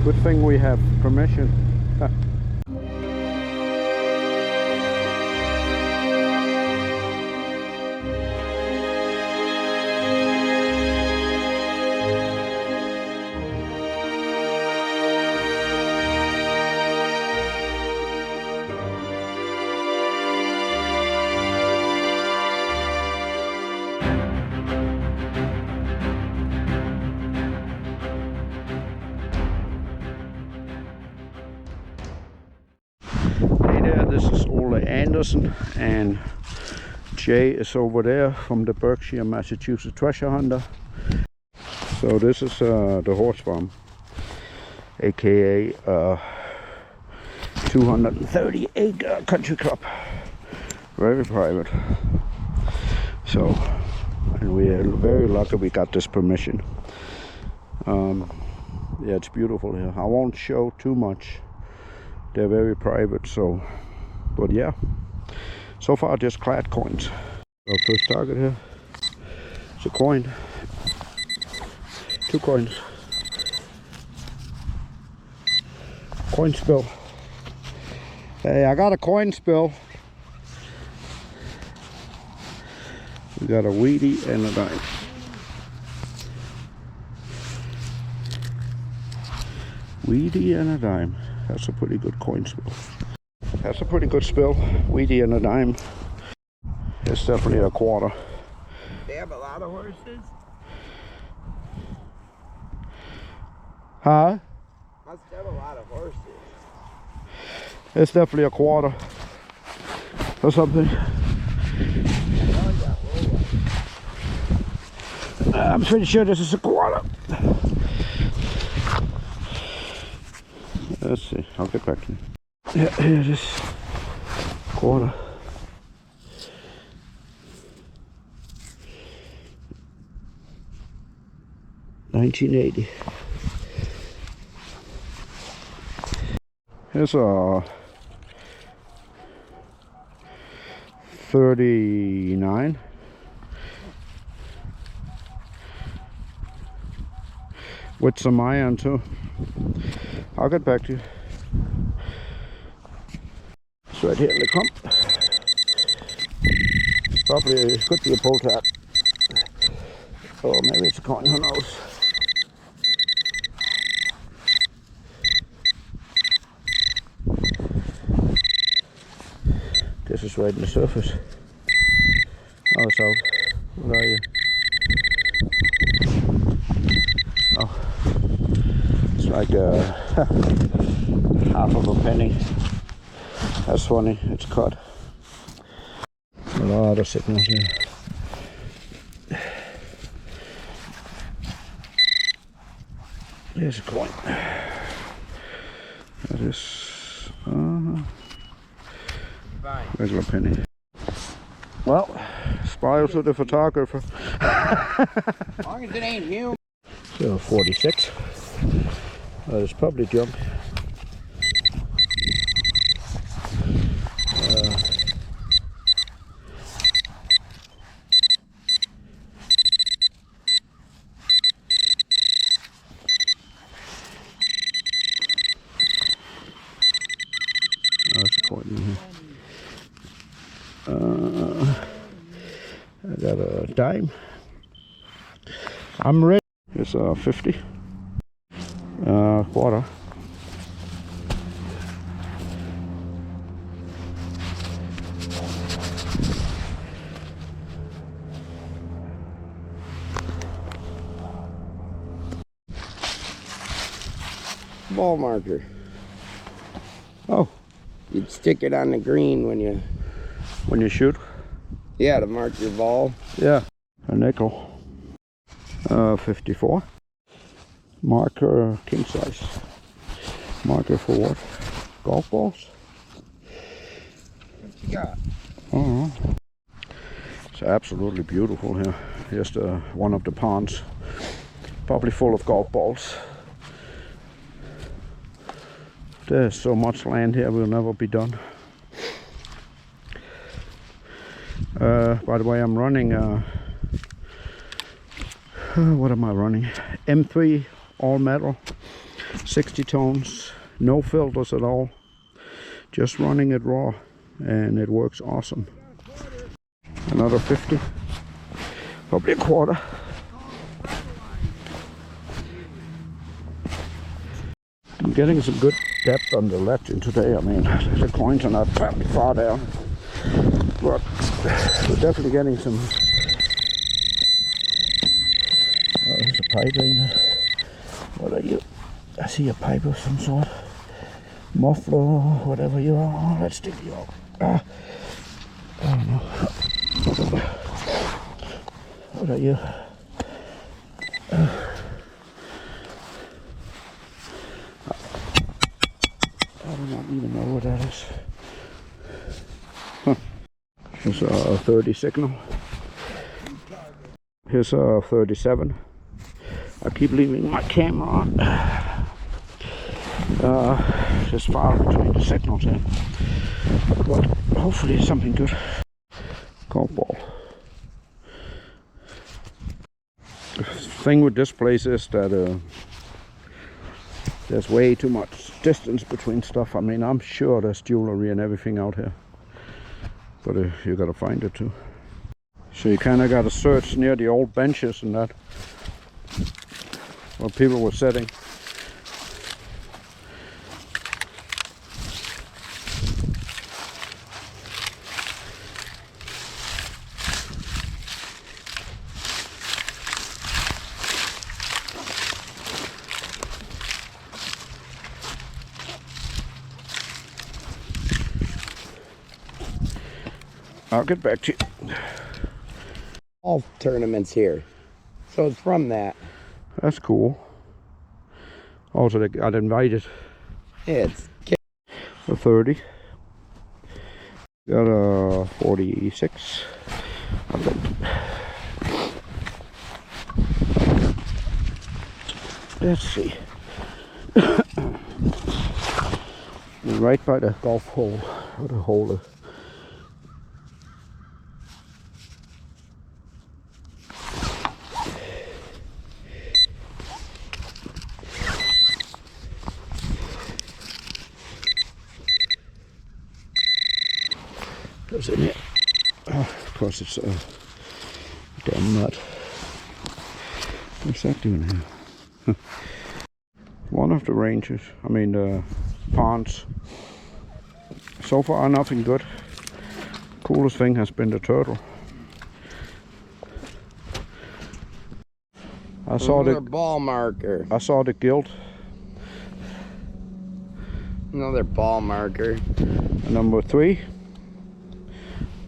Good thing we have permission. This is Ole Anderson, and Jay is over there from the Berkshire, Massachusetts treasure hunter. So this is the horse farm, aka 230 acre country club, very private. So, and we are very lucky we got this permission. Yeah, it's beautiful here. I won't show too much, they're very private, so. But yeah, so far just clad coins. Our first target here. It's a coin. 2 coins. Coin spill. Hey, I got a coin spill. We got a weedy and a dime. Weedy and a dime. That's a pretty good coin spill. That's a pretty good spill. Weedy and a dime. It's definitely a quarter. They have a lot of horses? Huh? Must have a lot of horses. It's definitely a quarter or something. I'm pretty sure this is a quarter. Let's see. I'll get back to you. Yeah, here it is. Quarter. $19.80. Here's a 39. With some iron too. I'll get back to you. It's right here in the clump. Probably could be a pull tab. Or maybe it's a coin, who knows. This is right in the surface. Oh, it's out. Where are you? Oh. It's like half of a penny. That's funny, it's cut. A lot of signals here. Here's a coin. That is regular penny. Well, smile to the photographer. As long as it ain't human. So 46. It's probably junk. That's a coin in here. I got a dime. I'm ready. It's a 50. Quarter. Ball marker. Oh. You'd stick it on the green when you shoot? Yeah, to mark your ball. Yeah. A nickel. 54. Marker king size. Marker for what? Golf balls? What you got? Oh. It's absolutely beautiful here. Just one of the ponds. Probably full of golf balls. There's so much land here, will never be done. By the way, I'm running what am I running? M3 all metal. 60 tones, no filters at all, just running it raw, and it works awesome. Another 50, probably a quarter. I'm getting some good depth on the legend today. I mean, the coins are not that far down, but we're definitely getting some. Oh, there's a pipe in there. What are you? I see a pipe of some sort. Muffler, whatever you are. Oh, let's stick you out. I don't know. What are you? I do not even know what that is. Huh. Here's a 30 signal. Here's a 37. I keep leaving my camera on. Just far between the signals here. But hopefully it's something good. Golf ball. The thing with this place is that there's way too much distance between stuff. I mean, I'm sure there's jewelry and everything out here, but you gotta find it too. So you kind of gotta search near the old benches and that, where people were sitting. I'll get back to you. All tournaments here, so it's from that. That's cool. Also, they got invited. Yeah, it's A 30. Got a 46. I think. Let's see. Right by the golf hole, or the hole. Goes in here. Oh, of course, it's a damn nut. What's that doing here? One of the ranges, I mean the ponds. So far, nothing good. Coolest thing has been the turtle. I saw another ball marker. I saw the gilt. Another ball marker. Number 3.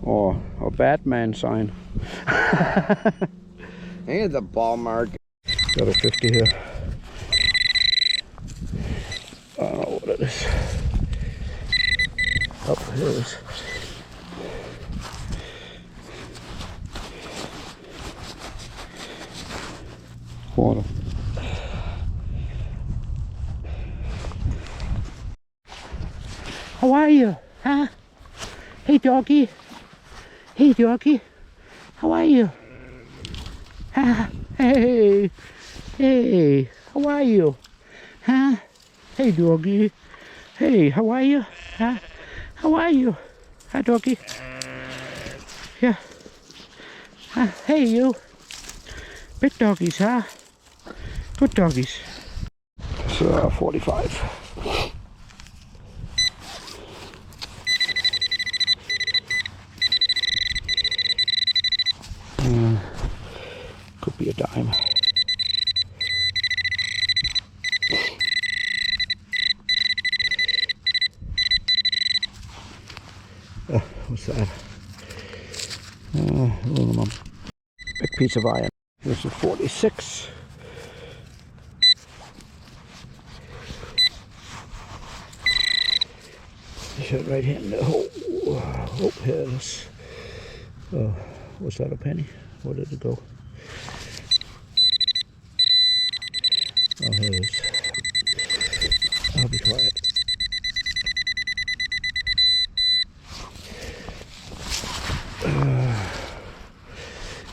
Or a Batman sign. I think it's a ball marker. Got a 50 here. I don't know what it is. Oh, here it is. Quarter. How are you? Huh? Hey, doggy. Hey, doggy. How are you? Huh? Hey. Hey. How are you? Huh? Hey, doggy. Hey, how are you? Huh? How are you? Hi, doggy. Yeah. Huh? Hey, you. Big doggies, huh? Good doggies. So 45. Could be a dime. What's that? Aluminum. Big piece of iron. Here's a 46. Shut right here in the hole. Oh, here it is. Oh, was that a penny? Where did it go? Oh, here it is. I'll be quiet.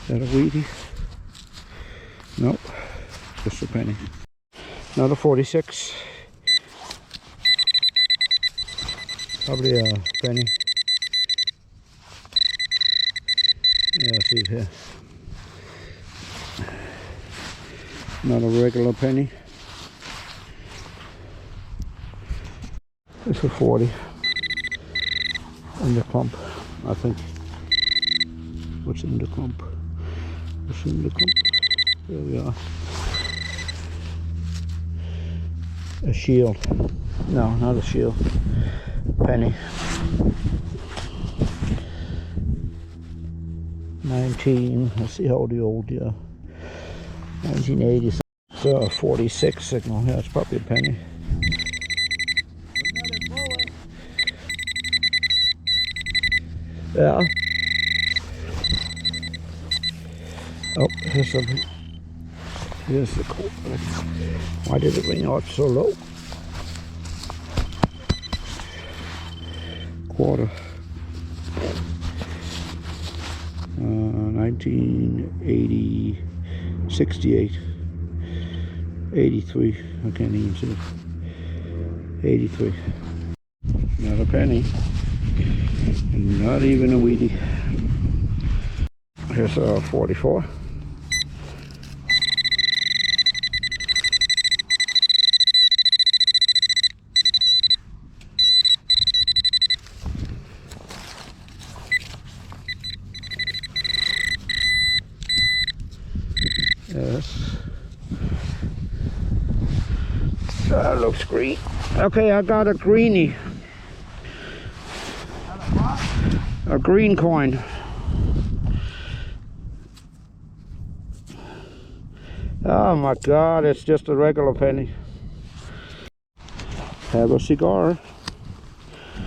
Is that a Wheatie? Nope, just a penny. Another 46. Probably a penny. Yeah, I see it here. Not a regular penny. It's a 40 in the clump, I think. What's in the clump? What's in the clump? There we are. A shield. No, not a shield. Penny. 19. Let's see how the old 1980s. So 46 signal. Yeah, it's probably a penny. Yeah. Oh, here's something. Here's the quarter. Why did it ring out so low? Quarter. 1980, 68, 83. I can't even see it. 83. Not a penny. Not even a weedy. Here's a 44. Yes. That looks green. Okay, I got a greenie. A green coin. Oh my God, it's just a regular penny. Have a cigar.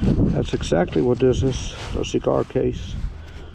That's exactly what this is, a cigar case.